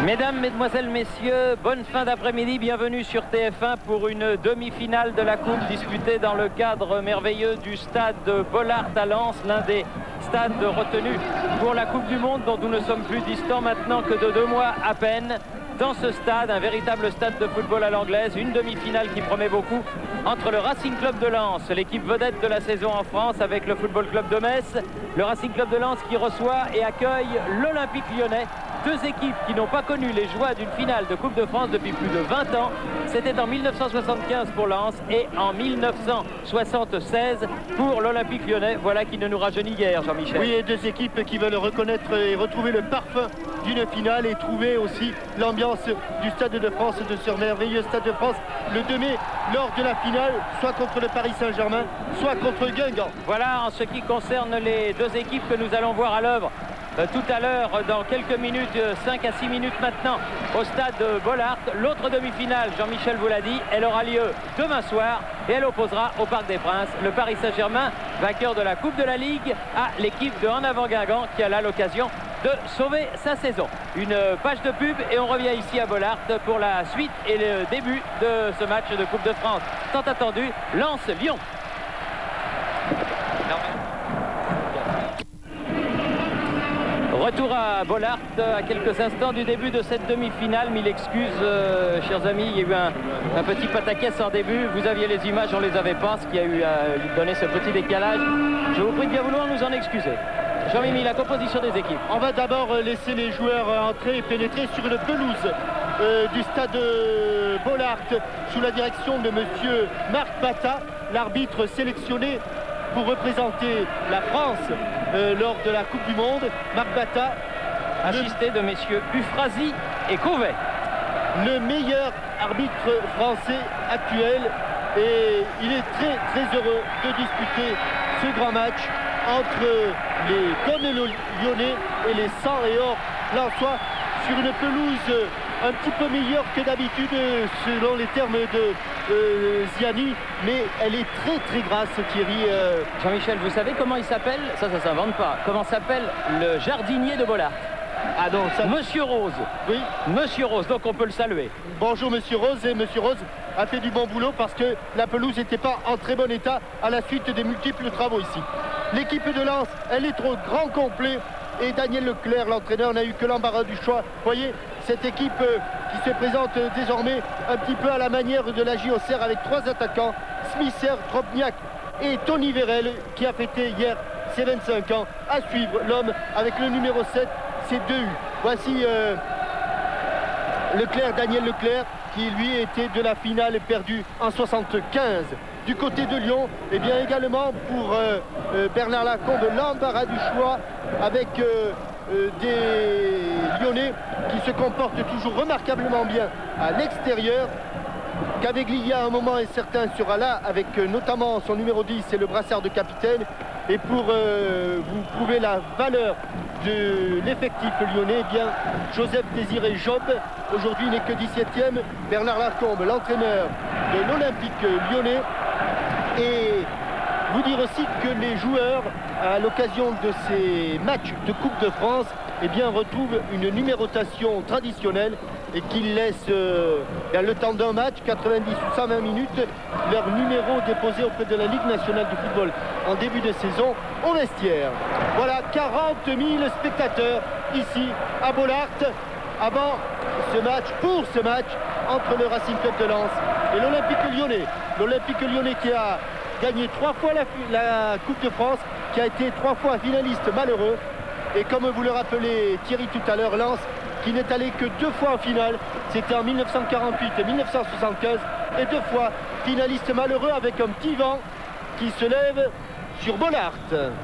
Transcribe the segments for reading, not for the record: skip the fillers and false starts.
Mesdames, Mesdemoiselles, Messieurs, bonne fin d'après-midi, bienvenue sur TF1 pour une demi-finale de la Coupe disputée dans le cadre merveilleux du stade Bollaert à Lens, l'un des stades retenus pour la Coupe du Monde dont nous ne sommes plus distants maintenant que de 2 mois à peine. Dans ce stade, un véritable stade de football à l'anglaise, une demi-finale qui promet beaucoup entre le Racing Club de Lens, l'équipe vedette de la saison en France avec le Football Club de Metz, le Racing Club de Lens qui reçoit et accueille l'Olympique Lyonnais. Deux équipes qui n'ont pas connu les joies d'une finale de Coupe de France depuis plus de 20 ans. C'était en 1975 pour Lens et en 1976 pour l'Olympique Lyonnais. Voilà qui ne nous rajeunit guère, Jean-Michel. Oui, et deux équipes qui veulent reconnaître et retrouver le parfum d'une finale et trouver aussi l'ambiance du Stade de France, de ce merveilleux Stade de France, le 2 mai, lors de la finale, soit contre le Paris Saint-Germain, soit contre Guingamp. Voilà en ce qui concerne les deux équipes que nous allons voir à l'œuvre tout à l'heure, dans quelques minutes, 5 à 6 minutes maintenant, au stade Bollaert. L'autre demi-finale, Jean-Michel vous l'a dit, elle aura lieu demain soir et elle opposera au Parc des Princes le Paris Saint-Germain, vainqueur de la Coupe de la Ligue, à l'équipe de En Avant Guingamp qui a là l'occasion de sauver sa saison. Une page de pub et on revient ici à Bollaert pour la suite et le début de ce match de Coupe de France tant attendu, Lens-Lyon. Retour à Bollaert à quelques instants du début de cette demi-finale. Mille excuses, chers amis, il y a eu un petit pataquès en début. Vous aviez les images, on les avait pas, ce qui a eu donné ce petit décalage. Je vous prie de bien vouloir nous en excuser. Jean-Mimi, la composition des équipes. On va d'abord laisser les joueurs entrer et pénétrer sur une pelouse du stade Bollaert sous la direction de monsieur Marc Bata, l'arbitre sélectionné pour représenter la France lors de la Coupe du Monde. Marc Bata, assisté de messieurs Ufrazi et Couvet. Le meilleur arbitre français actuel, et il est très heureux de disputer ce grand match entre les Gones lyonnais et les 100 et or lensois sur une pelouse un petit peu meilleure que d'habitude selon les termes de Ziani, mais elle est très grasse, Thierry. Jean-Michel, vous savez comment il s'appelle? Ça s'invente pas. Comment s'appelle le jardinier de Bollaert? Ah non, ça... Monsieur Rose. Oui. Monsieur Rose, donc on peut le saluer. Bonjour Monsieur Rose, et Monsieur Rose a fait du bon boulot parce que la pelouse n'était pas en très bon état à la suite des multiples travaux ici. L'équipe de Lens, elle est trop grand complet, et Daniel Leclerc, l'entraîneur, n'a eu que l'embarras du choix. Vous voyez, cette équipe qui se présente désormais un petit peu à la manière de la JOCR avec 3 attaquants, Smisser, Tropniak et Tony Vérel, qui a fêté hier ses 25 ans. À suivre l'homme avec le numéro 7, c'est 2U. Voici Leclerc, Daniel Leclerc, qui lui était de la finale perdue en 75. Du côté de Lyon, et bien également pour Bernard Lacombe, l'embarras du choix avec des Lyonnais qui se comportent toujours remarquablement bien à l'extérieur. Caveglia à un moment est certain sera là avec notamment son numéro 10 et le brassard de capitaine. Et pour vous prouver la valeur de l'effectif lyonnais, eh bien Joseph Désiré Job aujourd'hui n'est que 17e. Bernard Lacombe, l'entraîneur de l'Olympique lyonnais. Et vous dire aussi que les joueurs, à l'occasion de ces matchs de Coupe de France, eh bien, retrouvent une numérotation traditionnelle et qu'ils laissent le temps d'un match, 90 ou 120 minutes, leur numéro déposé auprès de la Ligue nationale du football en début de saison au vestiaire. Voilà, 40 000 spectateurs ici à Bollaert avant ce match, pour ce match entre le Racing Club de Lens et l'Olympique lyonnais. L'Olympique lyonnais qui a gagné 3 fois la Coupe de France, qui a été 3 fois finaliste malheureux. Et comme vous le rappelez Thierry tout à l'heure, Lens qui n'est allé que 2 fois en finale, c'était en 1948 et 1975, et 2 fois finaliste malheureux avec un petit vent qui se lève sur Bollaert.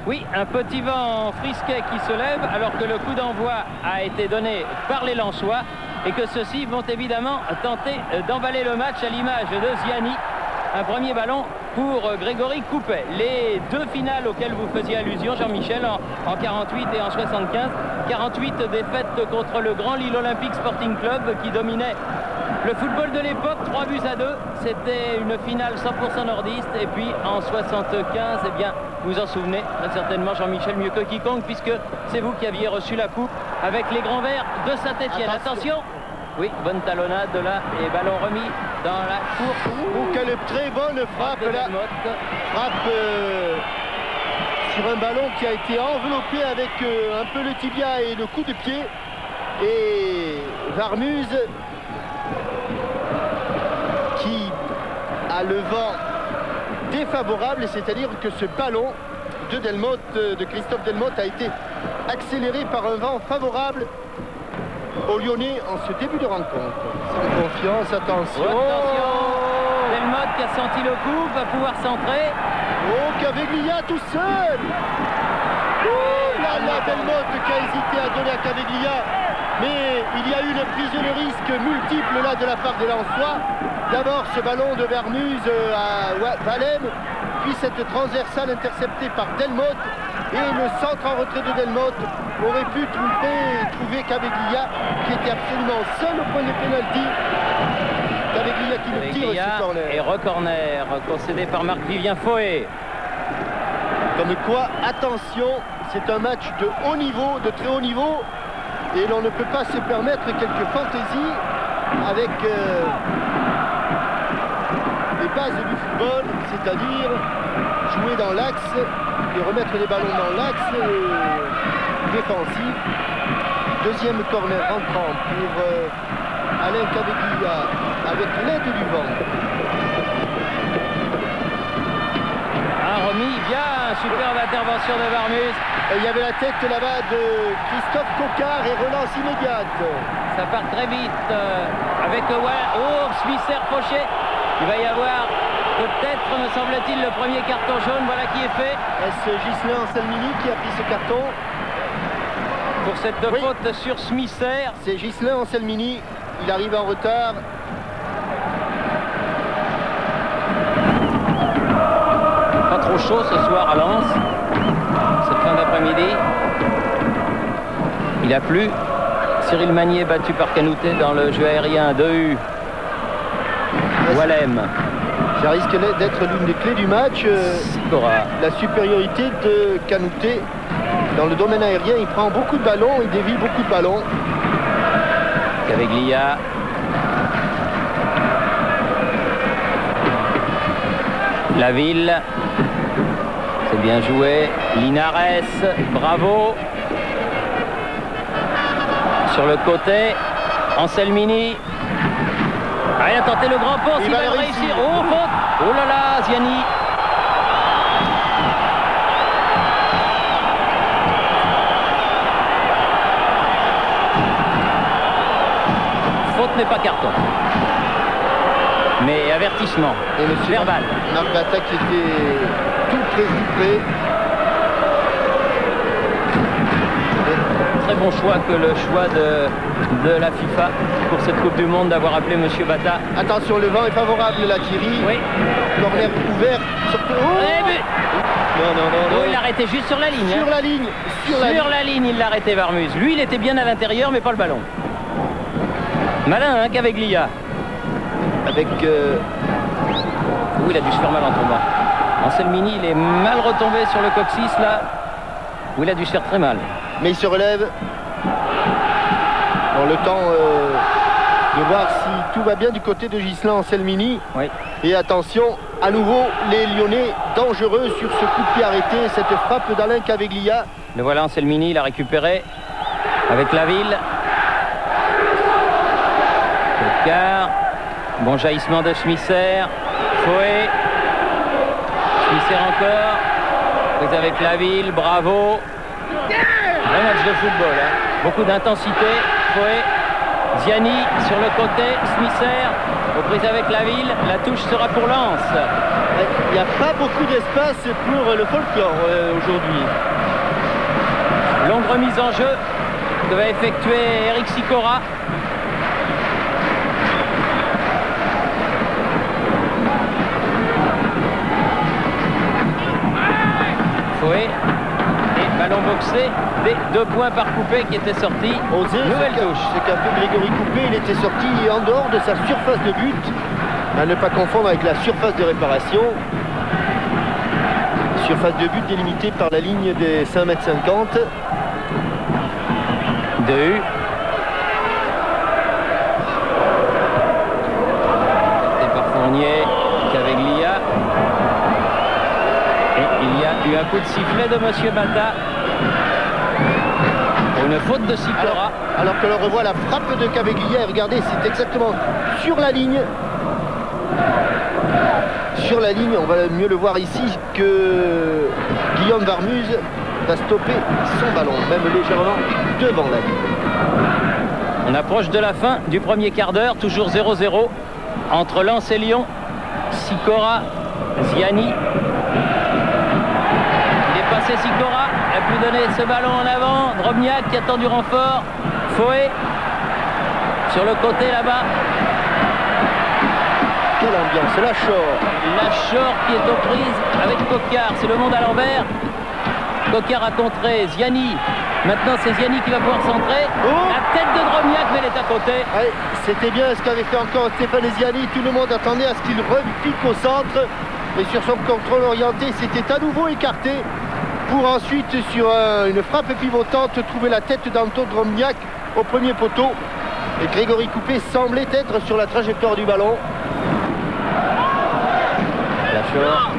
Oui, un petit vent frisquet qui se lève alors que le coup d'envoi a été donné par les Lensois et que ceux-ci vont évidemment tenter d'emballer le match à l'image de Ziani. Un premier ballon pour Grégory Coupet. Les 2 finales auxquelles vous faisiez allusion, Jean-Michel, en 48 et en 75. 48 défaites contre le Grand Lille Olympique Sporting Club qui dominait le football de l'époque, 3-2. C'était une finale 100% nordiste. Et puis en 75, eh bien, vous en souvenez certainement, Jean-Michel, mieux que quiconque, puisque c'est vous qui aviez reçu la coupe avec les Grands Verts de Saint-Étienne. Attention. Oui, bonne talonnade là et ballon remis dans la course. Oh, quelle très bonne frappe là. Frappe sur un ballon qui a été enveloppé avec un peu le tibia et le coup de pied. Et Varmuse qui a le vent défavorable, c'est-à-dire que ce ballon de Delmotte, de Christophe Delmotte, a été accéléré par un vent favorable aux Lyonnais en ce début de rencontre. Sans confiance, attention. Attention. Delmotte qui a senti le coup, va pouvoir centrer. Oh, Caveglia tout seul. Oh là là, Delmotte qui a hésité à donner à Caveglia. Mais il y a eu une prise de risque multiple là de la part des Lensois. D'abord ce ballon de Varmuse à Valem, puis cette transversale interceptée par Delmotte. Et le centre en retrait de Delmotte aurait pu trouver Caveglia qui était absolument seul au point de pénalty. Caveglia qui le tire ce corner. Et re-corner concédé par Marc-Vivien Foé. Comme quoi, attention, c'est un match de haut niveau, de très haut niveau. Et l'on ne peut pas se permettre quelques fantaisies avec les bases du football, c'est-à-dire jouer dans l'axe et remettre les ballons dans l'axe défensif. Deuxième corner rentrant pour Alain Caveglia avec l'aide du vent. Un remis, bien, superbe intervention de Varmuse. Et il y avait la tête là-bas de Christophe Coquard et relance immédiate. Ça part très vite avec Smisser Fauché. Il va y avoir peut-être, me semble-t-il, le premier carton jaune. Voilà qui est fait. Est-ce Ghislain Anselmini qui a pris ce carton? Pour cette faute sur Smisser. C'est Ghislain Anselmini. Il arrive en retard. Pas trop chaud ce soir à Lens. Cette fin d'après-midi. Il a plu. Cyril Magnier battu par Canouté dans le jeu aérien 2U. Walem. Ça risque d'être l'une des clés du match. La supériorité de Canouté dans le domaine aérien. Il prend beaucoup de ballons, il dévie beaucoup de ballons. Caveglia. Laville. C'est bien joué. Linares. Bravo. Sur le côté. Anselmini. Il a tenté le grand pont, il va le réussir. Oh, faute. Oh là là, Ziani. Faute n'est pas carton. Mais avertissement. Et monsieur verbal. Marc Bata qui était tout près. Très bon choix que le choix de la FIFA pour cette Coupe du Monde d'avoir appelé Monsieur Bata. Attention, le vent est favorable là, Thierry. Oui. Corner ouvert. Surtout. Non, il l'a arrêté juste sur la ligne. Sur la ligne. Sur la ligne, il l'a arrêté Varmuse. Lui, il était bien à l'intérieur, mais pas le ballon. Malin, hein, Caveglia. Avec... il a dû se faire mal en tombant. Anselmini, il est mal retombé sur le coccyx là. Où il a dû se faire très mal. Mais il se relève. Dans le temps de voir si tout va bien du côté de Ghislain Anselmini. Oui. Et attention, à nouveau, les Lyonnais dangereux sur ce coup de pied arrêté. Cette frappe d'Alain Caveglia. Le voilà, Anselmini, il a récupéré avec Laville. Coquard. Bon jaillissement de Smisser. Foé. Smisser encore. Vous avec Laville, bravo. Un match de football, hein. Beaucoup d'intensité. Foé, Ziani sur le côté, Smisser aux prises avec Laville. La touche sera pour Lens. Il n'y a pas beaucoup d'espace pour le folklore aujourd'hui. Longue remise en jeu que va effectuer Eric Sicora. Foé. Ballon boxé, des 2 points par Coupé qui était sorti. Nouvelle touche. C'est qu'un peu Grégory Coupé, il était sorti en dehors de sa surface de but. À ne pas confondre avec la surface de réparation. Surface de but délimitée par la ligne des 5,50 m. Dehu. Capté par Fournier, Caveglia. Et il y a eu un coup de sifflet de Monsieur Mata. Une faute de Sicora. Alors que l'on revoit la frappe de Caveglia. Regardez, c'est exactement sur la ligne. Sur la ligne, on va mieux le voir ici, que Guillaume Varmuse va stopper son ballon, même légèrement devant la ligne. On approche de la fin du premier quart d'heure, toujours 0-0 entre Lens et Lyon. Sicora, Ziani. Il est passé Sicora, il a pu donner ce ballon en avant. Drobniak qui attend du renfort. Foé sur le côté là-bas. Quelle ambiance, Lachor qui est aux prises avec Coquard, c'est le monde à l'envers. Coquard a contré Ziani. Maintenant c'est Ziani qui va pouvoir centrer. La tête de Drobniak, mais elle est à côté. Ouais, c'était bien ce qu'avait fait encore Stéphane Ziani. Tout le monde attendait à ce qu'il repique au centre. Et sur son contrôle orienté, c'était à nouveau écarté. Pour ensuite, sur une frappe pivotante, trouver la tête d'Anton Drobniak au premier poteau. Et Grégory Coupé semblait être sur la trajectoire du ballon. Lachor.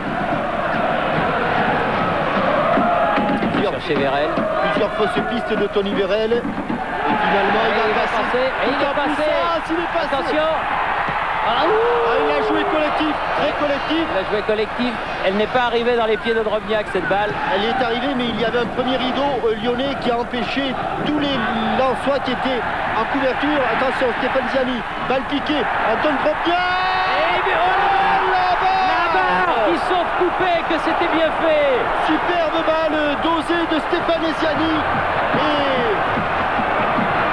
Chercher Vérel. Plusieurs fausses pistes de Tony Vérel. Et finalement, il a passé. Et il est passé. Attention. Il a joué collectif, très collectif. Il a joué collectif. Elle n'est pas arrivée dans les pieds de Drobniak, cette balle. Elle est arrivée, mais il y avait un premier rideau lyonnais qui a empêché tous les Lensois qui étaient en couverture. Attention, Stéphane Ziani, balle piquée. Anton Drobniak. Qui sauve Coupé, que c'était bien fait. Superbe balle dosée de Stéphane Ziani.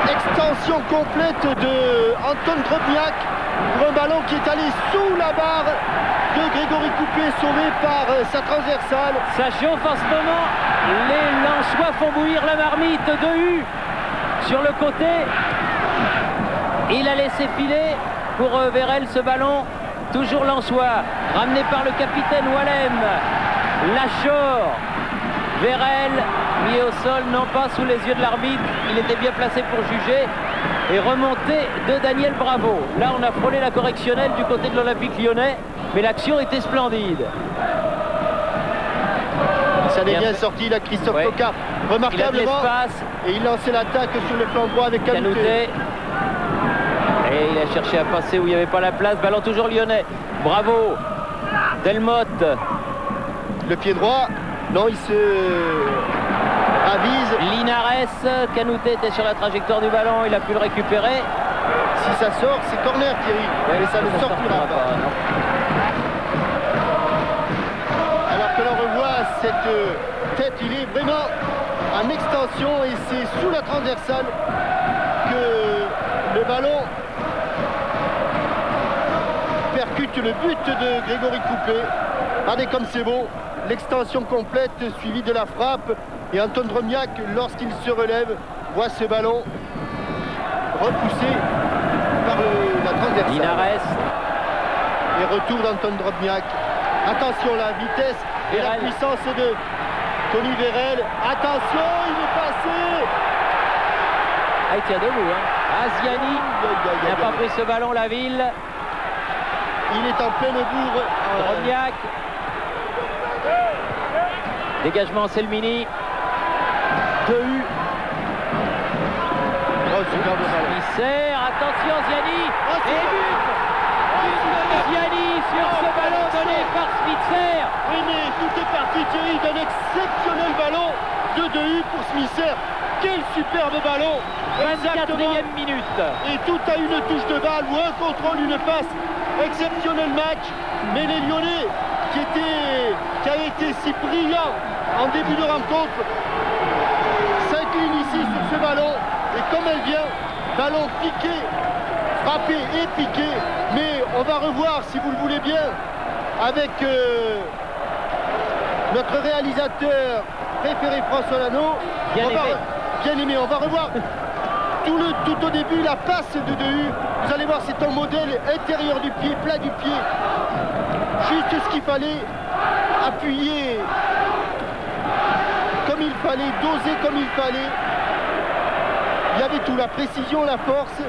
Et extension complète de Anton Drobniak pour un ballon qui est allé sous la barre de Grégory Coupé, sauvé par sa transversale. Ça chauffe en ce moment. Les Lensois font bouillir la marmite. Dehu sur le côté. Il a laissé filer pour Vérel ce ballon. Toujours Lensois, ramené par le capitaine Wallem. Lachor, Vérel, mis au sol, non pas sous les yeux de l'arbitre. Il était bien placé pour juger. Et remontée de Daniel Bravo. Là, on a frôlé la correctionnelle du côté de l'Olympique Lyonnais, mais l'action était splendide. Ça n'est bien sorti, là, Christophe Coquard, remarquablement. Et il lançait l'attaque sur le flanc droit avec Canouté. Et il a cherché à passer où il n'y avait pas la place. Ballon toujours lyonnais. Bravo. Delmotte. Le pied droit. Non, il se avise. Linares. Canouté était sur la trajectoire du ballon. Il a pu le récupérer. Si ça sort, c'est corner, Thierry. Mais ça ne sortira pas. Alors que l'on revoit cette tête, il est vraiment en extension. Et c'est sous la transversale que le ballon percute le but de Grégory Coupé. Regardez comme c'est beau. L'extension complète suivie de la frappe. Et Anton Drobniak, lorsqu'il se relève, voit ce ballon repoussé par la transversale. Linares. Et retour d'Anton Drobniak. Attention, la vitesse et la puissance de Tony Vérel. Attention, il est passé. Ah, il tient debout. Ziani n'a pas pris ce ballon, la ville. Il est en pleine bourre. Drobniak. Dégagement Selmini. Dehu. Commissaire, attention Ziani. Et but. Ziani sur ce ballon donné par Smitser. Oui, mais tout est parti, Thierry, d'un exceptionnel ballon de Dehu pour Smitser. Quel superbe ballon. 24e minute. Et tout a une touche de balle ou un contrôle, une passe. Exceptionnel match. Mais les Lyonnais qui a été si brillant en début de rencontre s'incline ici sur ce ballon. Et comme elle vient, ballon piqué, frappé et piqué. Mais on va revoir, si vous le voulez bien, avec notre réalisateur préféré François Lano. Bien aimé, on va revoir tout au début la passe de Dehu. Vous allez voir, c'est un modèle intérieur du pied, plat du pied. Juste ce qu'il fallait, appuyer comme il fallait, doser comme il fallait. Il avait tout, la précision, la force,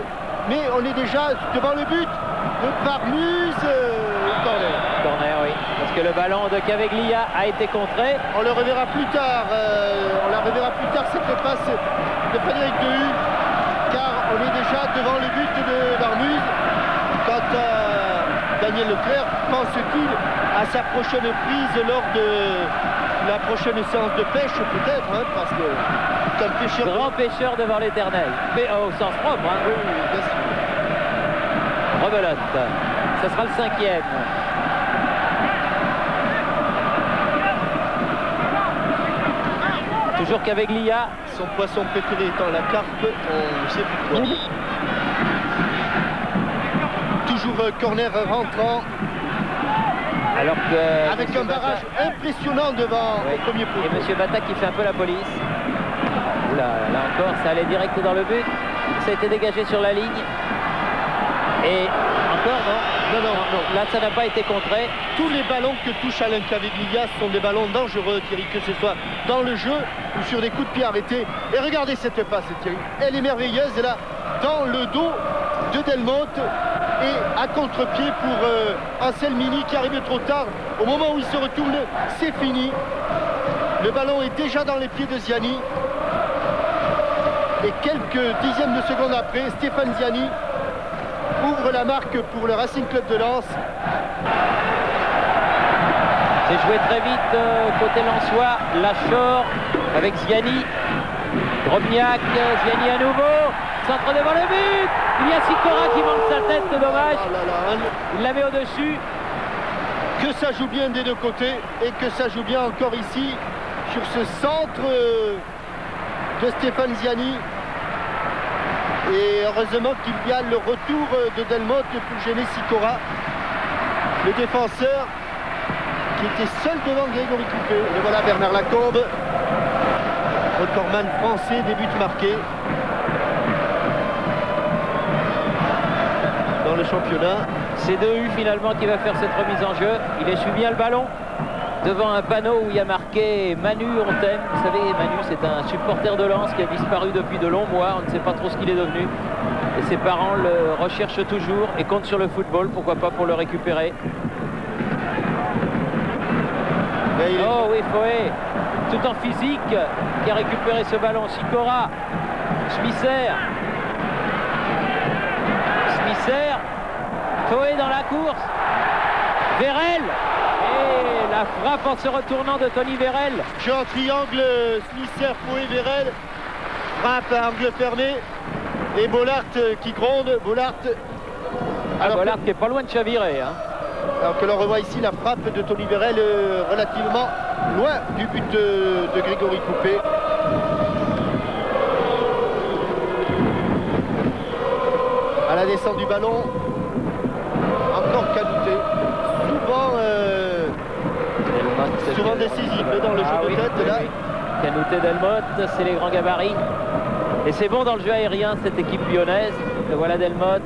mais on est déjà devant le but de Barmuse. Corner. Corner, oui. Parce que le ballon de Caveglia a été contré. On le reverra plus tard. On la reverra plus tard, cette passe de Frédéric Dehu, car on est déjà devant le but de Barmuse. Quant à Daniel Leclerc, pense-t-il à sa prochaine prise lors de la prochaine séance de pêche, peut-être, hein, parce que c'est un pêcheur. Grand pêcheur devant l'éternel. Mais au sens propre, hein. Oui, bien sûr. Rebelote. Ça sera le 5e. Toujours Caveglia. Son poisson préféré étant la carpe, on ne sait plus quoi. Toujours corner rentrant. Alors que avec un barrage impressionnant devant au premier poteau. Et M. Bata qui fait un peu la police. Oula, là encore, ça allait direct dans le but. Ça a été dégagé sur la ligne. Et encore, non, là, ça n'a pas été contré. Tous les ballons que touche Alain Caveglia sont des ballons dangereux, Thierry, que ce soit dans le jeu ou sur des coups de pied arrêtés. Et regardez cette passe, Thierry. Elle est merveilleuse, là, dans le dos de Delmotte. Et à contre-pied pour Anselmini qui arrive trop tard. Au moment où il se retourne, c'est fini. Le ballon est déjà dans les pieds de Ziani. Et quelques dixièmes de seconde après, Stéphane Ziani ouvre la marque pour le Racing Club de Lens. C'est joué très vite côté lensois. Lachor avec Ziani. Drobniak, Ziani à nouveau. Centre devant le but. Il y a Sikora qui manque sa tête, c'est dommage. Il la met au-dessus. Que ça joue bien des deux côtés et que ça joue bien encore ici sur ce centre de Stéphane Ziani. Et heureusement qu'il y a le retour de Delmotte pour gêner Sikora, le défenseur qui était seul devant Grégory Coupé. Et voilà Bernard Lacombe, recordman français, des buts marqués dans le championnat. C'est Dehu finalement qui va faire cette remise en jeu. Il essuie bien le ballon devant un panneau où il y a marqué Manu on t'aime. Vous savez, Manu, c'est un supporter de Lens qui a disparu depuis de longs mois. On ne sait pas trop ce qu'il est devenu. Et ses parents le recherchent toujours et comptent sur le football, pourquoi pas pour le récupérer. Oh oui, Foé, tout en physique, qui a récupéré ce ballon. Sikora, Smisser, Foé dans la course, Vérel, et la frappe en se retournant de Tony Vérel. Jeu en triangle, Smisser, Foé, Vérel, frappe à angle fermé, et Bollard qui gronde, Bollard. Bollard qui est pas loin de chavirer, hein. Alors que l'on revoit ici la frappe de Tony Vérel relativement loin du but de Grégory Coupé. À la descente du ballon, encore Canouté. Souvent décisif dans le jeu de tête. Là. Canouté, Delmotte, c'est les grands gabarits. Et c'est bon dans le jeu aérien, cette équipe lyonnaise. Le voilà Delmotte,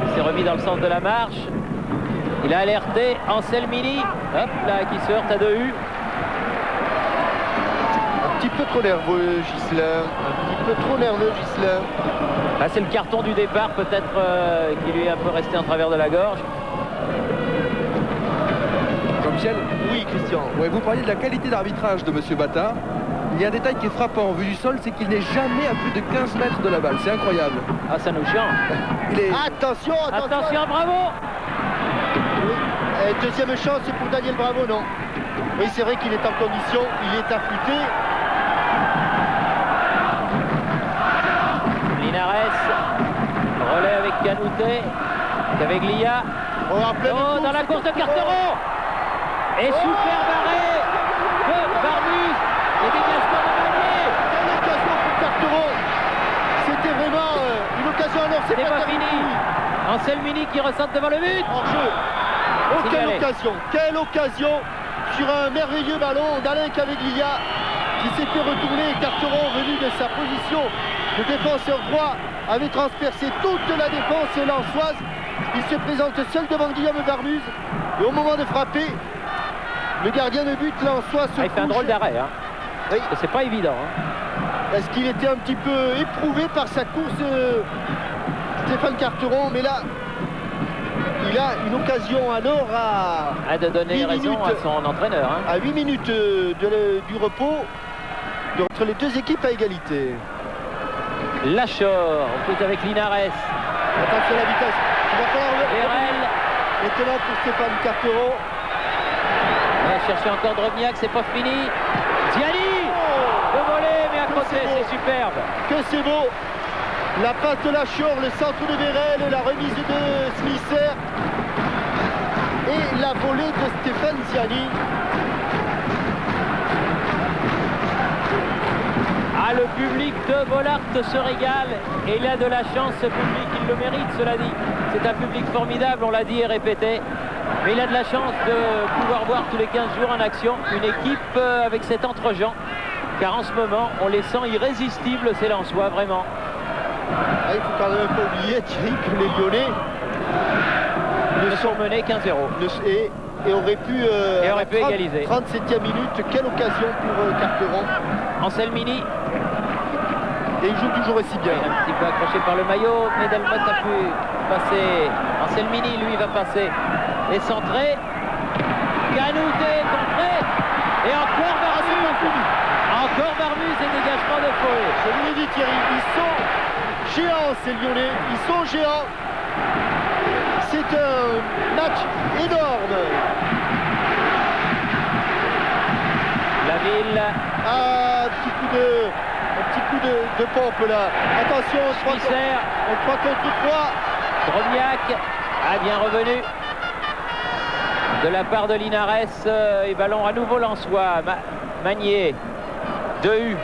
il s'est remis dans le sens de la marche. Il a alerté Anselmini, hop là, qui se heurte à Dehu. Un petit peu trop nerveux, Ghislain. Un petit peu trop nerveux, Ghislain. Ah, c'est le carton du départ, peut-être, qui lui est un peu resté en travers de la gorge. Jean-Michel ? Oui, Christian. Ouais, vous parliez de la qualité d'arbitrage de M. Bata. Il y a un détail qui est frappant vu du sol, c'est qu'il n'est jamais à plus de 15 mètres de la balle. C'est incroyable. Ah, ça nous chante. Attention, attention, bravo. Deuxième chance pour Daniel Bravo, non. Oui, c'est vrai qu'il est en condition, il est affûté. Linares, relais avec Canouté, Caveglia. Oh, dans la course de Carteron. Et super barré de Barmuse. Et dégagement de Meunier. Quelle occasion pour Carteron. C'était vraiment une occasion. Alors c'est pas fini. Anselmini qui ressent devant le but. En jeu. Oh, quelle occasion sur un merveilleux ballon d'Alain Caveglia qui s'est fait retourner. Carteron, venu de sa position de défenseur droit, avait transpercé toute la défense lensoise. Il se présente seul devant Guillaume Barmuse. Et au moment de frapper, le gardien de but lensois se il fait un drôle d'arrêt. Hein. Oui. Parce que c'est pas évident. Hein. Est-ce qu'il était un petit peu éprouvé par sa course, Stéphane Carteron? Mais là, il a une occasion alors de donner raison à son entraîneur. Hein. À 8 minutes du repos, entre les deux équipes à égalité. Lachor, on peut avec Linares. Attention à la vitesse. Il va falloir Erel. Maintenant pour Stéphane Carteron. On va chercher encore Drobniak, c'est pas fini. Ziani, le volet, mais à côté, c'est superbe. Que c'est beau. La passe de Lachor, le centre de Vérel, la remise de Smisser et la volée de Stéphane Ziani. Ah, le public de Bollaert se régale et il a de la chance, ce public, il le mérite, cela dit. C'est un public formidable, on l'a dit et répété. Mais il a de la chance de pouvoir voir tous les 15 jours en action une équipe avec cet entre-gens. Car en ce moment, on les sent irrésistibles, ces Lensois, vraiment. Ah, il faut quand même pas oublier, Thierry, que les Lyonnais ne sont menés 15-0. Et aurait pu, égaliser. 37e minute, quelle occasion pour Carteron. Anselmini. Et il joue toujours aussi bien. Il est un petit peu accroché par le maillot, mais Delmotte a pu passer. Anselmini, lui, va passer. Et centré. Canouté, contré. Et encore Barmus. Encore Barmus et dégagement de Foé. Je vous l'ai dit, Thierry, ils sont géants, ces Lyonnais. Ils sont géants. C'est un match énorme. La Ville. Ah, un petit coup de pompe là. Attention, 3 contre 3. Drobniak a bien revenu de la part de Linares et ballon à nouveau Lensois. Magnier, Dehu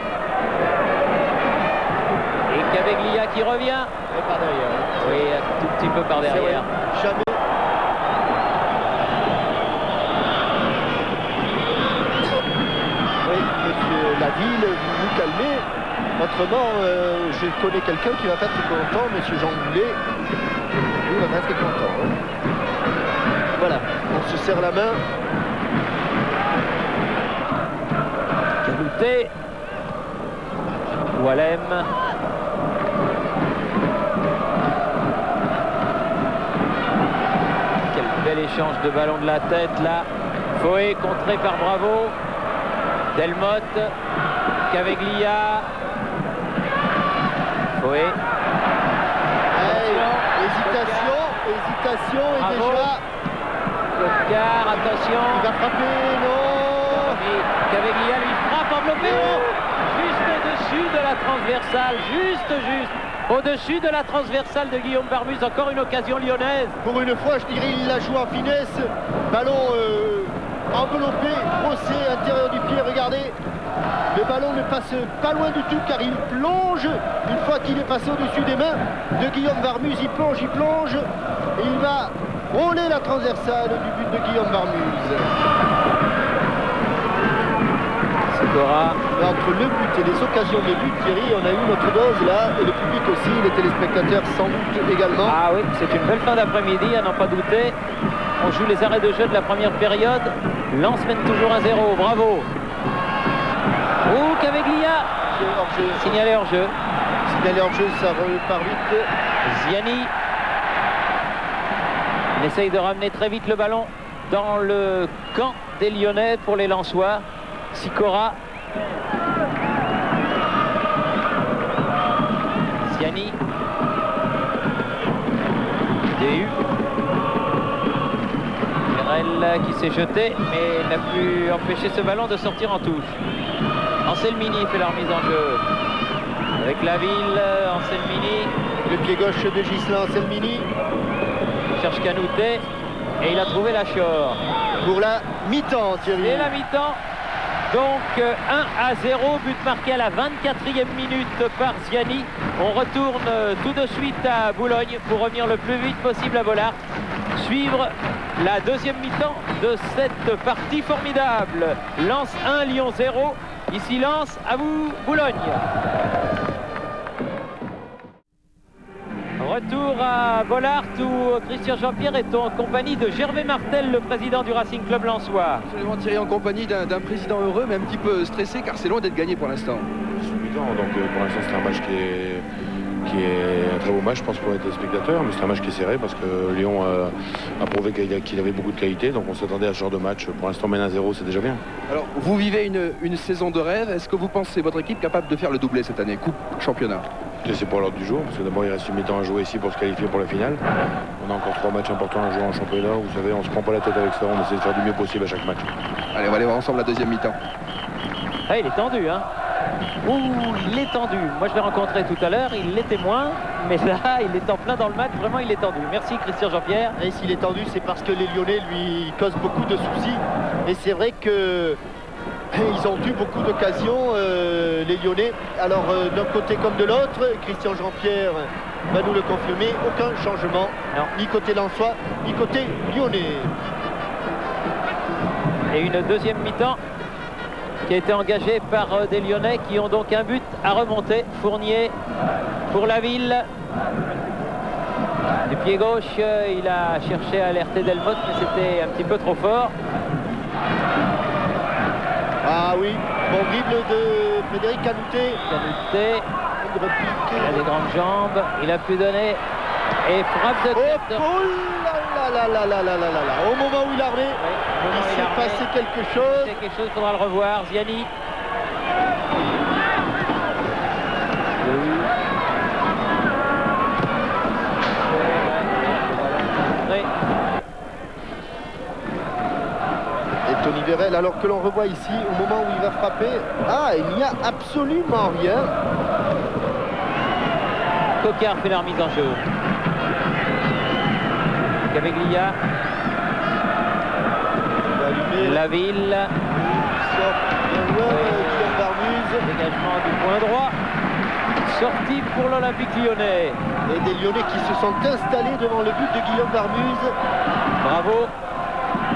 et Caveglia qui revient. Et par derrière. Oui, un tout petit peu par derrière. Jamais. Oui, monsieur Laville, vous vous calmez. Autrement, je connais quelqu'un qui va pas être content, monsieur Jean Boulet. Lui va pas être content. Hein. Voilà, on se serre la main. Canouté. Walem. Quel bel échange de ballon de la tête là. Foé contré par Bravo. Delmotte. Caveglia. Foé. Hésitation et Bravo. déjà. Car, attention. Il va frapper, non. Caveglia lui frappe enveloppé. Juste au-dessus de la transversale. Juste. Au-dessus de la transversale de Guillaume Barmus. Encore une occasion lyonnaise. Pour une fois, je dirais, il la joue en finesse. Ballon enveloppé, brossé, intérieur du pied, regardez. Le ballon ne passe pas loin du tout car il plonge. Une fois qu'il est passé au-dessus des mains de Guillaume Barmus, il plonge. Et il va rouler la transversale du but de Guillaume Barmus. Sikora. Entre le but et les occasions de but, Thierry, on a eu notre dose là, et le public aussi, les téléspectateurs sans doute également. Ah oui, c'est une belle fin d'après-midi, à n'en pas douter. On joue les arrêts de jeu de la première période. Lens mène toujours 1-0, bravo. Oh, Caveglia. Signalé hors-jeu. Signalé hors-jeu, ça repart vite. Ziani. On essaye de ramener très vite le ballon dans le camp des Lyonnais pour les Lensois. Sikora. Ziani. Dehu. Vérel qui s'est jeté, mais n'a pu empêcher ce ballon de sortir en touche. Anselmini fait la remise en jeu. Avec la ville, Anselmini. Le pied gauche de Ghislain Anselmini. Cherche Canouté. Et il a trouvé Lachor. Pour la mi-temps, Thierry. Et la mi-temps. Donc 1-0, but marqué à la 24e minute par Ziani. On retourne tout de suite à Boulogne pour revenir le plus vite possible à Bollaert. Suivre la deuxième mi-temps de cette partie formidable. Lens 1, Lyon 0. Ici Lens, à vous Boulogne. Retour à Bollaert où Christian Jean-Pierre est en compagnie de Gervais Martel, le président du Racing Club lensois. Absolument, Thierry, en compagnie d'un président heureux mais un petit peu stressé car c'est loin d'être gagné pour l'instant. mi-temps. Donc pour l'instant c'est un match qui est un très beau match, je pense, pour les téléspectateurs, mais c'est un match qui est serré parce que Lyon a prouvé qu'il avait beaucoup de qualité, donc on s'attendait à ce genre de match. Pour l'instant, mène à 0, c'est déjà bien. Alors, vous vivez une saison de rêve. Est-ce que vous pensez votre équipe capable de faire le doublé cette année, coupe, championnat? Et c'est pour l'ordre du jour, parce que d'abord il reste une mi-temps à jouer ici pour se qualifier pour la finale. On a encore 3 matchs importants à jouer en championnat. Vous savez, on se prend pas la tête avec ça, on essaie de faire du mieux possible à chaque match. Allez, on va aller voir ensemble la deuxième mi-temps. Ah, il est tendu, hein. Ouh, il est tendu. Moi, je l'ai rencontré tout à l'heure, il l'était moins, mais là, il est en plein dans le match. Vraiment, il est tendu. Merci, Christian Jean-Pierre. Et s'il est tendu, c'est parce que les Lyonnais lui causent beaucoup de soucis. Et c'est vrai que ils ont eu beaucoup d'occasions, les Lyonnais. Alors, d'un côté comme de l'autre, Christian Jean-Pierre va nous le confirmer. Aucun changement, Non. ni côté Lensois, ni côté Lyonnais. Et une deuxième mi-temps qui a été engagée par des Lyonnais qui ont donc un but à remonter. Fournier pour la ville. Du pied gauche, il a cherché à alerter Delmotte, mais c'était un petit peu trop fort. Ah oui, bon dribble de Frédéric Canouté. Canouté, il a des grandes jambes, il a pu donner. Et frappe de Oh, tête. là. Au moment où il a armé, il s'est passé quelque chose. C'est quelque chose, il faudra le revoir. Ziani. Et Tony Vérel, alors que l'on revoit ici, au moment où il va frapper, il n'y a absolument rien. Coquard fait la remise en jeu. Gaveglia. La ville. Guillaume Barmuse. Dégagement du point droit. Sortie pour l'Olympique Lyonnais. Et des Lyonnais qui se sont installés devant le but de Guillaume Barmuse. Bravo.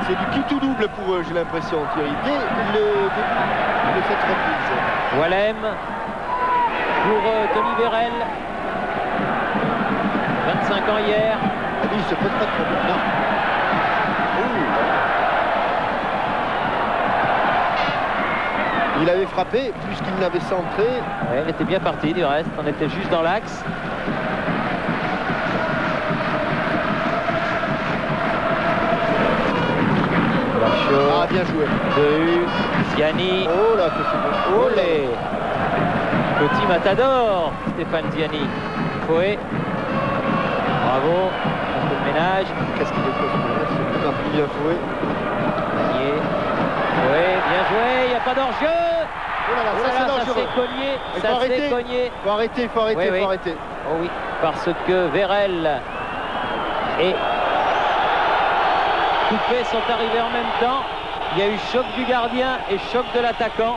C'est du qui tout double pour eux, j'ai l'impression, Thierry, dès le début de cette reprise. Wallem pour Tony Vérel. 25 ans hier. Il se pose pas de problème. Non. Il avait frappé plus qu'il n'avait centré. Ouais, il était bien parti du reste. On était juste dans l'axe. Ah, bien joué. De Ziani. Oh là, que c'est bon. Oh là. Olé. Petit matador, Stéphane Ziani. Fouet. Bravo. Un peu de ménage. Qu'est-ce qu'il est costaud, c'est plus bien joué. Panier. Fouet, bien joué. Il n'y a pas d'enjeu. Oh là là, Oh ça là c'est là, ça dangereux. s'est cogné. Il faut Ça s'est arrêter. cogné. Faut arrêter, faut arrêter, Oui, faut oui. arrêter. Oh oui, parce que Vérel et Coupé sont arrivés en même temps. Il y a eu choc du gardien et choc de l'attaquant.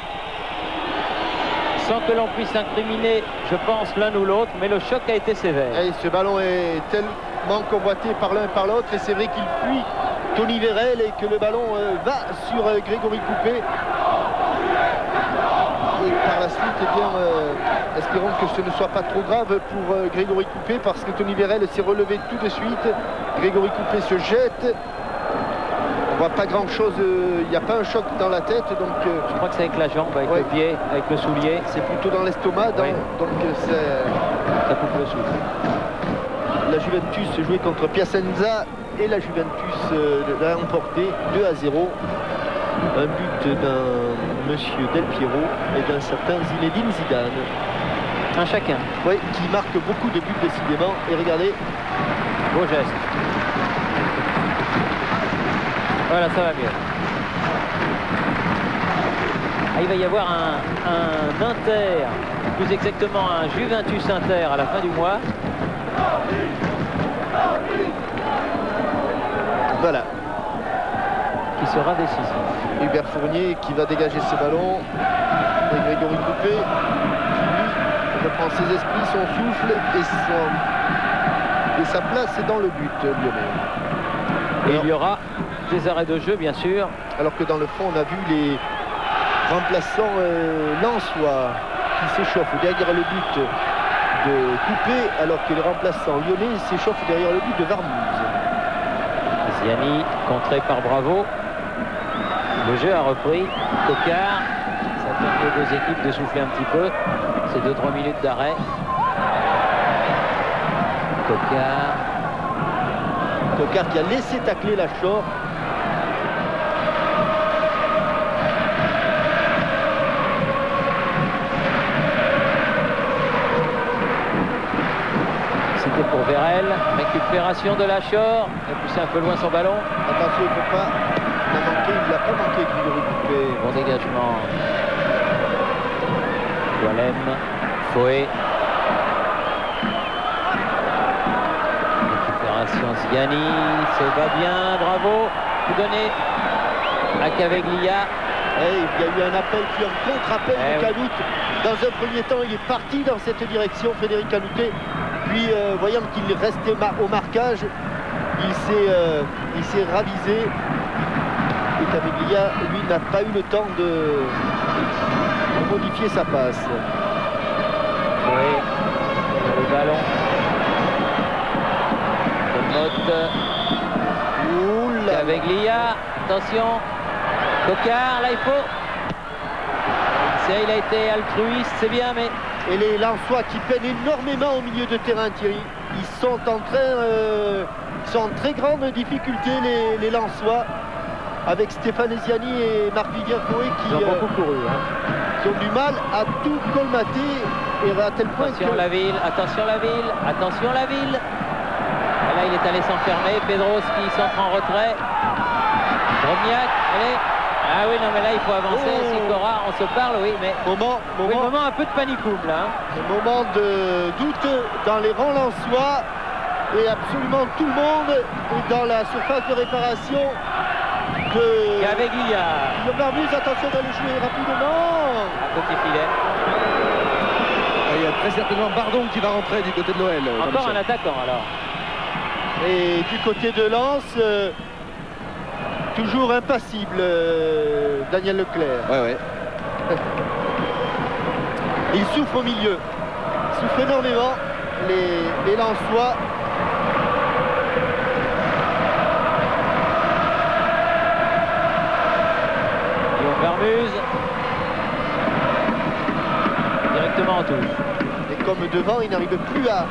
Sans que l'on puisse incriminer, je pense, l'un ou l'autre, mais le choc a été sévère. Et ce ballon est tellement convoité par l'un et par l'autre, et c'est vrai qu'il fuit Tony Vérel et que le ballon va sur Grégory Coupé. Et par la suite, eh bien, espérons que ce ne soit pas trop grave pour Grégory Coupé, parce que Tony Vérel s'est relevé tout de suite. Grégory Coupé se jette. On voit pas grand chose, il n'y a pas un choc dans la tête, donc Je crois que c'est avec la jambe, avec Ouais. le pied, avec le soulier. c'est plutôt dans l'estomac, Oui. donc Ça coupe le souffle. la Juventus jouait contre Piacenza et la Juventus l'a emporté 2-0. Un but d'un monsieur Del Piero et d'un certain Zinedine Zidane. Un chacun. Oui, qui marque beaucoup de buts décidément. Et regardez, Beau geste. Voilà, ça va mieux. Ah, il va y avoir un Inter, plus exactement un Juventus Inter à la fin du mois. voilà, Qui sera décisif. Hubert Fournier qui va dégager ses ballons. Et Grégory Coupé qui lui reprend ses esprits, son souffle et sa place est dans le but lyonnais. Et Alors- il y aura des arrêts de jeu, bien sûr. Alors que dans le fond, on a vu les remplaçants lensois qui s'échauffent derrière le but de Coupé, alors que les remplaçants lyonnais s'échauffent derrière le but de Varmuse. Ziani, contré par Bravo. Le jeu a repris. Coquard, ça permis aux deux équipes de souffler un petit peu. C'est 2-3 minutes d'arrêt. Coquard qui a laissé tacler Lachor. C'était pour Vérel. Récupération de Lachor. Il a poussé un peu loin son ballon. Attention, il ne faut pas manquer. Il n'a pas manqué qu'il le récupère. Bon dégagement. Walem. Foé. Ziani se bat bien, bravo. Tout donné à Caveglia. Il y a eu un appel puis un contre-appel de Canoute. Dans un premier temps, il est parti dans cette direction, Frédéric Canoutet. Puis, voyant qu'il restait au marquage, il s'est ravisé. Et Caveglia, lui, n'a pas eu le temps de modifier sa passe. Oui, le ballon. Caveglia, attention, Coquard, là il faut. Il a été altruiste, c'est bien, mais... Et les Lensois qui peinent énormément au milieu de terrain, Thierry. Ils sont en très grande difficulté, les Lensois, avec Stéphane Ziani et Marc-Vivien Foé qui ont beaucoup couru. Qui ont du mal à tout colmater, et à tel point attention la ville, attention la ville, attention la ville. Là, il est allé s'enfermer. Pedros qui s'entre en retrait. Drobniak, allez. Ah oui, non, mais là, il faut avancer. Sicora, on se parle, oui, mais... Moment un peu de panicoum, là. Un moment de doute dans les rangs lensois. Et absolument tout le monde est dans la surface de réparation de... Caveglia. Le Barbus, attention d'aller jouer rapidement. Un petit filet. Il y a très certainement Bardon qui va rentrer du côté de l'OL. Encore un attaquant, alors. Et du côté de Lens, toujours impassible, Daniel Leclerc. Ouais. Il souffre au milieu. Il souffre énormément, les Lensois. Guillaume Vermuse. Directement en touche. Et comme devant, il n'arrive plus à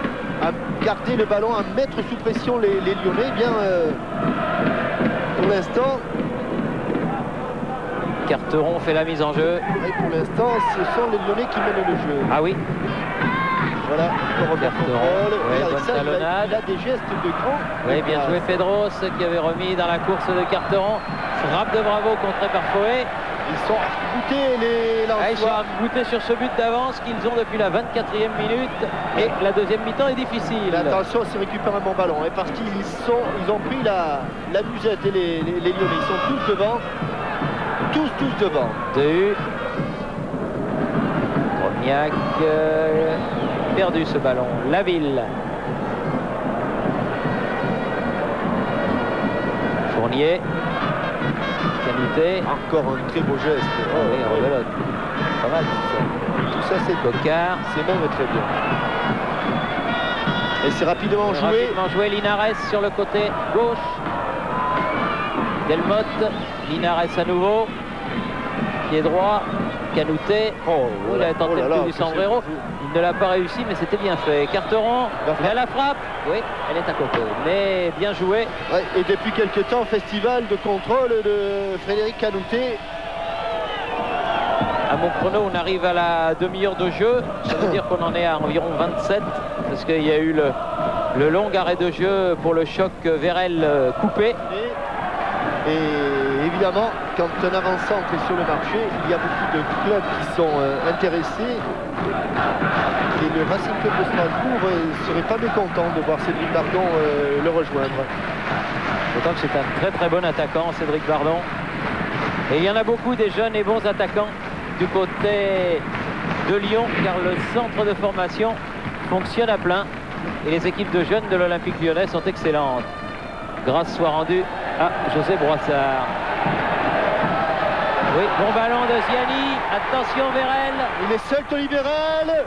garder le ballon, à mettre sous pression les Lyonnais. Bien, pour l'instant, Carteron fait la mise en jeu. Et pour l'instant, ce sont les Lyonnais qui mènent le jeu. Ah oui. Voilà, Carteron. Ouais, bonne talonnade. Il a des gestes de grand. Oui, bien joué Pedros qui avait remis dans la course de Carteron. Frappe de Bravo contrée par Foé. Ils sont arc-boutés, les Lensois. Ils sont arc-boutés sur ce but d'avance qu'ils ont depuis la 24e minute. Et la deuxième mi-temps est difficile. Attention, c'est récupère un bon ballon. Et parce qu'ils ont pris la musette, et les Lyonnais. Ils sont tous devant. Tous devant. Drobniak perdu ce ballon. Laville. Fournier. Canoutet. Encore un très beau geste. Oui, rebelote. Pas mal tout ça, c'est Coquard. C'est même très bien. Et c'est rapidement joué. Linares sur le côté gauche. Delmotte. Linares à nouveau. Pied droit. Canoutet. Il a tenté le coup du sombrero. Il ne l'a pas réussi, mais c'était bien fait. Carteron, il a la frappe. Oui, elle est à côté, mais bien joué. Ouais, et depuis quelques temps, festival de contrôle de Frédéric Canoutet. À mon chrono, on arrive à la demi-heure de jeu. Ça veut dire qu'on en est à environ 27, parce qu'il y a eu le long arrêt de jeu pour le choc Vérel coupé. Et évidemment, quand un avant-centre est sur le marché, il y a beaucoup de clubs qui sont intéressés. Et le Racing Club de Strasbourg ne serait pas mécontent de voir Cédric Bardon le rejoindre. D'autant que c'est un très très bon attaquant, Cédric Bardon. Et il y en a beaucoup des jeunes et bons attaquants du côté de Lyon, car le centre de formation fonctionne à plein. Et les équipes de jeunes de l'Olympique Lyonnais sont excellentes. Grâce soit rendue à José Broissard. Oui, bon ballon de Ziani. Attention Vérel. Il est seul, Tony Vérel.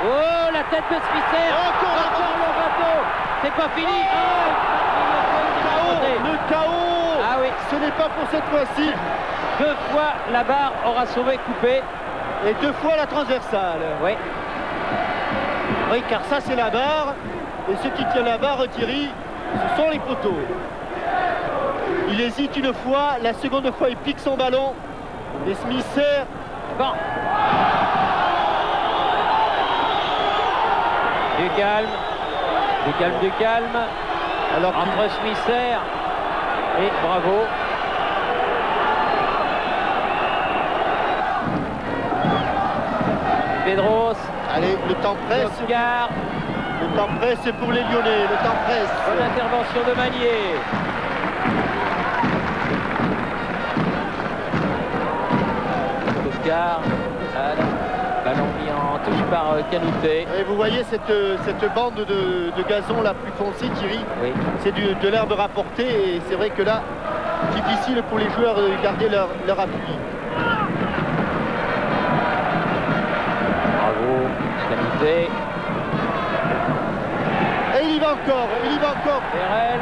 Oh, la tête de Spitzer. Encore le bateau. C'est pas fini. Le chaos. Ah oui. Ce n'est pas pour cette fois-ci. 2 fois la barre aura sauvé Coupé. Et 2 fois la transversale. Oui. Oui, car ça c'est la barre. Et ceux qui tiennent la barre, Thierry, ce sont les poteaux. Il hésite une fois, la seconde fois il pique son ballon. Et Smith sert. Bon. Du calme. Du calme, du calme. Alors entre Smisser et Bravo. Pedros. Allez, le temps presse. Oscar. Le temps presse pour les Lyonnais. Le temps presse. Bonne intervention de Magnier. Oscar. Ballon mis en touche par Canouté. Et vous voyez cette bande de gazon la plus foncée, Thierry. Oui. C'est de l'herbe rapportée et c'est vrai que là, difficile pour les joueurs de garder leur appui. Bravo, Canouté. Et il y va encore, il y va encore. Vérel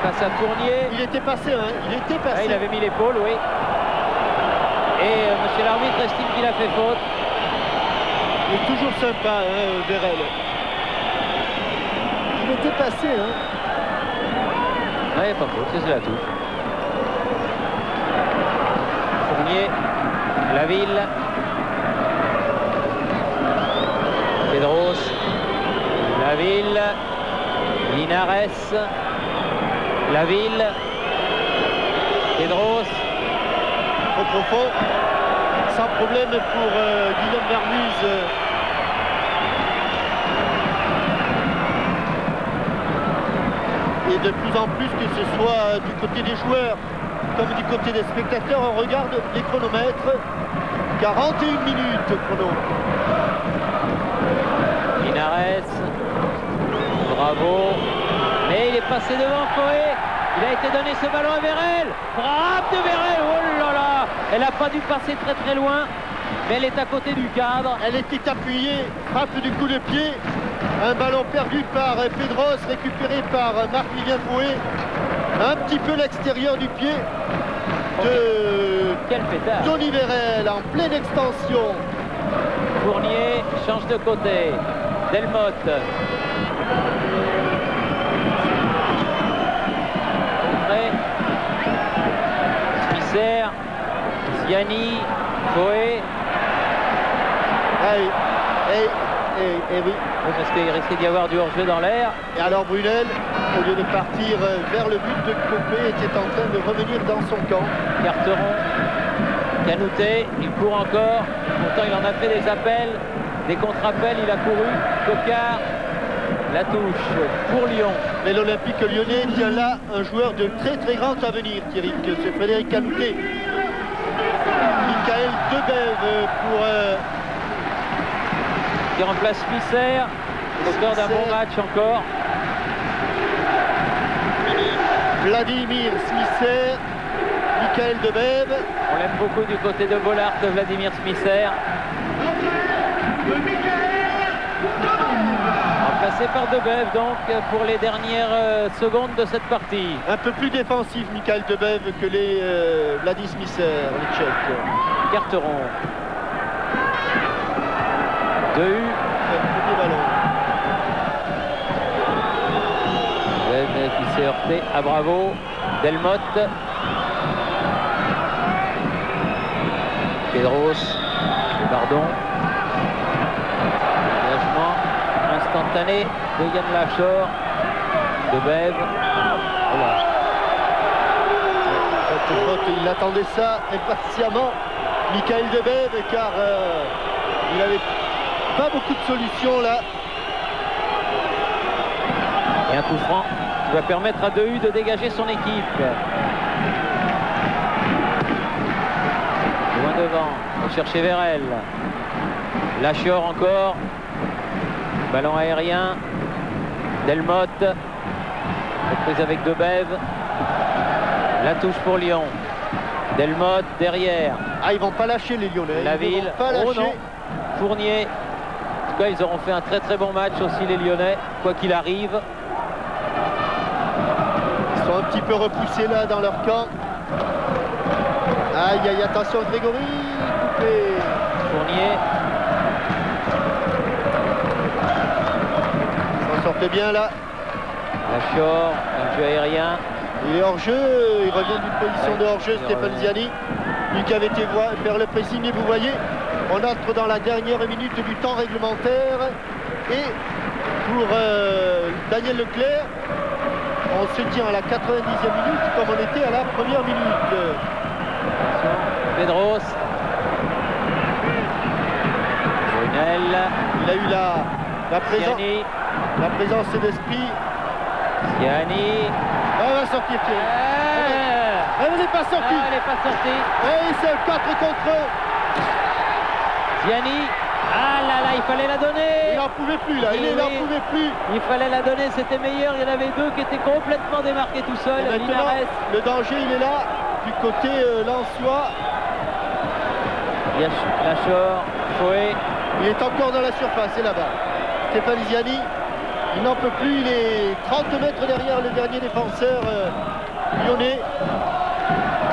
face à Fournier. Il était passé, hein, il était passé. Ah, il avait mis l'épaule, oui. Et monsieur l'arbitre estime qu'il a fait faute. Il est toujours sympa, hein, Vérel. Il était passé, hein. Ouais, pas faute, c'est la touche. Fournier, Laville. Pedros, Laville, Linares, Laville, Pedros. Trop profond. Sans problème pour Guillaume Vermuse. Et de plus en plus, que ce soit du côté des joueurs comme du côté des spectateurs, on regarde les chronomètres. 41 minutes chrono. Linares, Bravo. Mais il est passé devant Coé. Il a été donné ce ballon à Vérel. Frappe de Vérel. Oh là là. Elle n'a pas dû passer très très loin. Mais elle est à côté du cadre. Elle était appuyée. Frappe du coup de pied. Un ballon perdu par Pedros, récupéré par Marc-Vivien Foué. Un petit peu l'extérieur du pied de Quel pétard. Tony Vérel en pleine extension. Fournier change de côté. Delmotte. Smisser. Ziani. Coé. Et oui. Parce qu'il risquait d'y avoir du hors-jeu dans l'air. Et alors Brunel, au lieu de partir vers le but de Copé, était en train de revenir dans son camp. Carteron. Canouté. Il court encore. Pourtant, il en a fait des appels. Des contre-appels. Il a couru. Cocard. La touche pour Lyon. Mais l'Olympique lyonnais tient là un joueur de très très grand avenir, Thierry, que c'est Frédéric Canouté. Michael Debève pour... qui remplace Smisser, auteur d'un bon match encore. Vladimir Smisser, Michael Debève. On l'aime beaucoup du côté de Bollard, de Vladimir Smisser. Remplacé par Debève donc pour les dernières secondes de cette partie. Un peu plus défensif Michael Debève que les Vladimir Smisser, les Tchèques. Carteron. 2 U. Premier ballon. Qui s'est heurté à Bravo. Delmotte. Pedros. Pardon. Engagement instantané de Yann Lachor. Debève. Voilà. Cette faute, il attendait ça impatiemment. Michael Debève, car il avait pas beaucoup de solutions là. Et un coup franc qui va permettre à 2U de dégager son équipe. Loin devant, on chercher Vérel. Lachior encore. Ballon aérien. Delmotte. Reprise avec Debève. La touche pour Lyon. Delmotte derrière. Ah, ils vont pas lâcher les Lyonnais. Laville. Ils vont pas lâcher. Oh non. Fournier. En tout cas, ils auront fait un très très bon match aussi, les Lyonnais, quoi qu'il arrive. Ils sont un petit peu repoussés là dans leur camp. Aïe, aïe, attention Grégory, coupé. Fournier. S'en sortait bien là. Lachor, un jeu aérien. Il est hors jeu, il revient d'une position de hors jeu, Stéphane Ziani. Lui qui avait été vers le pressing, et vous voyez, on entre dans la dernière minute du temps réglementaire. Et pour Daniel Leclerc, on se tient à la 90e minute comme on était à la première minute. Pedros. Brunel. Il a eu la présence d'esprit. Ziani. Elle va sortir Thierry. Elle n'est pas sortie. Elle n'est pas sortie. Et c'est 4 contre 1. Ziani. Ah là là, il fallait la donner. Il n'en pouvait plus là, il n'en pouvait plus. Il fallait la donner, c'était meilleur. Il y en avait deux qui étaient complètement démarqués tout seuls. Et maintenant, le danger il est là, du côté Lensois. Lachor, Fouet. Il est encore dans la surface, c'est là-bas. Stéphane Ziani, il n'en peut plus, il est 30 mètres derrière le dernier défenseur lyonnais.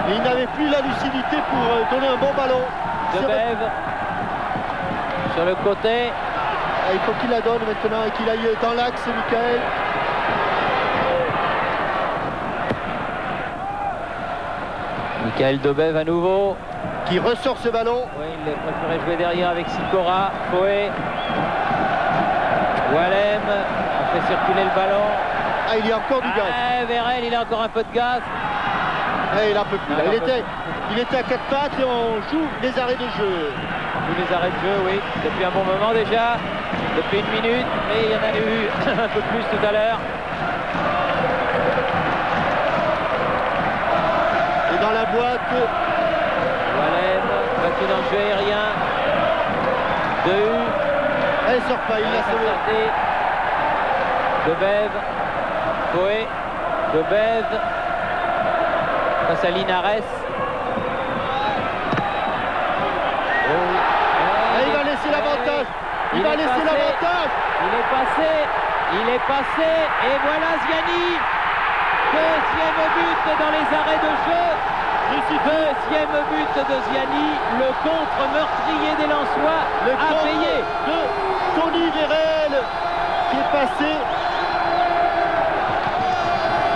Et il n'avait plus la lucidité pour donner un bon ballon. Debève sur le côté. Il faut qu'il la donne maintenant et qu'il aille dans l'axe, Michael. Michael Debève à nouveau. Qui ressort ce ballon. Oui, il préférait jouer derrière avec Sikora. Fouet. Walem a fait circuler le ballon. Ah, il y a encore du gaz. Vérel, il a encore un peu de gaz. Il n'en peut plus. Il était à 4 pattes et on joue les arrêts de jeu. Tous les arrêts de jeu, oui, depuis un bon moment déjà, depuis une minute, mais il y en a eu un peu plus tout à l'heure. Et dans la boîte, Walem, battu dans le jeu aérien. elle sort pas, il l'a sauvé. Debève, Fouet, Debève, face à Linares. Il va laisser l'avantage. Il va laisser l'avantage. Il est passé. Et voilà Ziani. Deuxième but dans les arrêts de jeu. Deuxième but de Ziani. Le contre meurtrier des Lensois a payé. De Tony Vérel qui est passé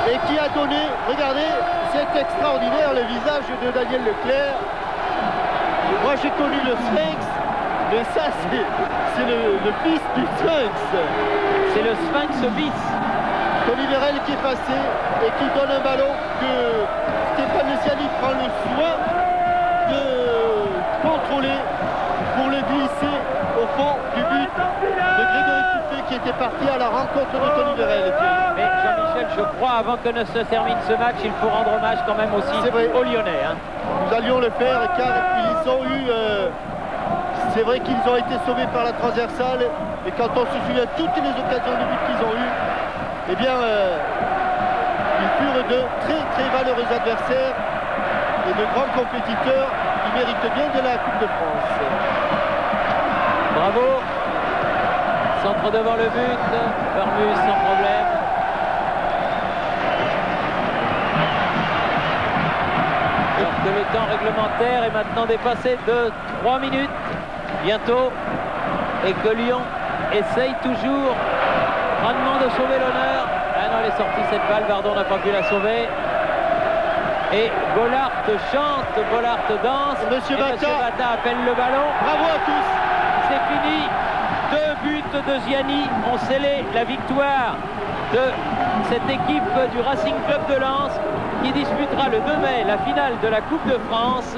et qui a donné, regardez, c'est extraordinaire le visage de Daniel Leclerc. Moi j'ai connu le Sphinx. Mais ça, c'est le fils du Sphinx. C'est le Sphinx bis. Tony Vérel qui est passé et qui donne un ballon que Stéphane Ziani prend le soin de contrôler pour le glisser au fond du but de Grégory Coupé qui était parti à la rencontre de Tony Vérel. Mais Jean-Michel, je crois, avant que ne se termine ce match, il faut rendre hommage quand même aussi aux Lyonnais. Nous allions le faire car ils ont eu... C'est vrai qu'ils ont été sauvés par la transversale et quand on se souvient toutes les occasions de but qu'ils ont eues, eh bien, ils furent de très très valeureux adversaires et de grands compétiteurs qui méritent bien de la Coupe de France. Bravo. Centre devant le but, Bermus sans problème. Alors que le temps réglementaire est maintenant dépassé de 3 minutes. Bientôt, et que Lyon essaye toujours grandement de sauver l'honneur. Ah non, elle est sortie cette balle, Bardon n'a pas pu la sauver. Et Bollard chante, Bollard danse. Monsieur Bata appelle le ballon. Bravo à tous. C'est fini. 2 buts de Ziani ont scellé la victoire de cette équipe du Racing Club de Lens qui disputera le 2 mai la finale de la Coupe de France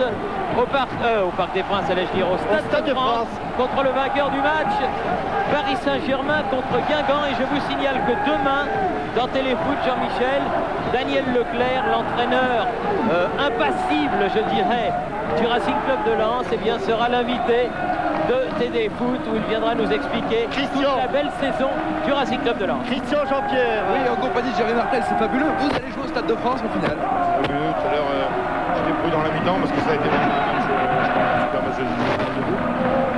au Parc des Princes, allais-je dire, au Stade de France, contre le vainqueur du match, Paris Saint-Germain contre Guingamp. Et je vous signale que demain, dans Téléfoot, Jean-Michel, Daniel Leclerc, l'entraîneur impassible, je dirais, du Racing Club de Lens, eh bien, sera l'invité de TD Foot où il viendra nous expliquer toute la belle saison du Racing Club de Lens. Christian Jean-Pierre. Oui, en compagnie de Jerry Martel, c'est fabuleux. Vous allez jouer au Stade de France en finale. Fabuleux. Tout à l'heure, j'étais prudent dans la mi-temps parce que ça a été un match, super match de debout.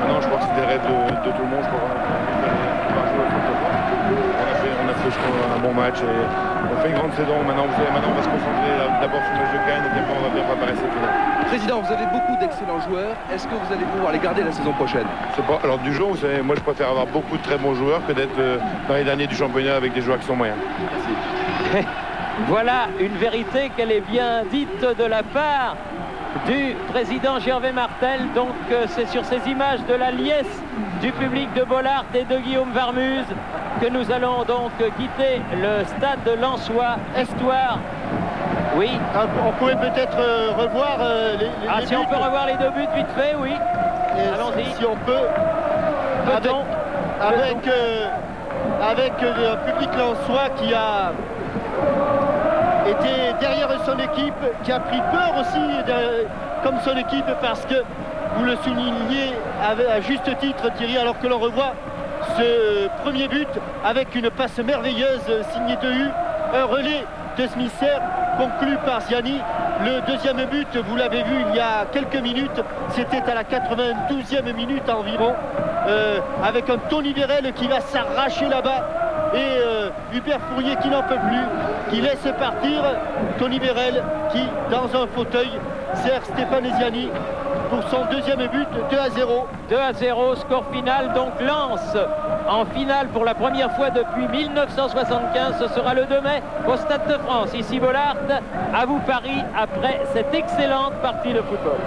Non, je crois que c'était le rêve de tout le monde. Je crois qu'on a joué au foot. On a fait ce un bon match et on fait une grande saison. Maintenant, on va se concentrer d'abord sur le match de Cannes et puis après on va bien préparer cette finale. Président, vous avez beaucoup d'excellents joueurs. Est-ce que vous allez pouvoir les garder la saison prochaine? C'est pas l'ordre du jour. Vous savez, moi je préfère avoir beaucoup de très bons joueurs que d'être dans les derniers du championnat avec des joueurs qui sont moyens. Merci. Voilà une vérité qu'elle est bien dite de la part du président Gervais Martel. Donc c'est sur ces images de la liesse du public de Bollaert et de Guillaume Varmuse que nous allons donc quitter le stade de Lensois. Histoire. Oui. On pouvait peut-être revoir les si on peut revoir les deux buts vite fait, oui. Allons-y. Si on peut. Avec un public lensois qui a été derrière son équipe, qui a pris peur aussi comme son équipe, parce que vous le soulignez à juste titre, Thierry, alors que l'on revoit ce premier but avec une passe merveilleuse signée de U, un relais de Smisser conclu par Ziani. Le deuxième but, vous l'avez vu il y a quelques minutes, c'était à la 92e minute environ, avec un Tony Vérel qui va s'arracher là-bas et Hubert Fourier qui n'en peut plus, qui laisse partir Tony Vérel qui, dans un fauteuil, sert Stéphane Ziani pour son deuxième but. 2-0. 2-0, score final. Donc Lens en finale pour la première fois depuis 1975. Ce sera le 2 mai au Stade de France. Ici Bollaert, à vous Paris, après cette excellente partie de football.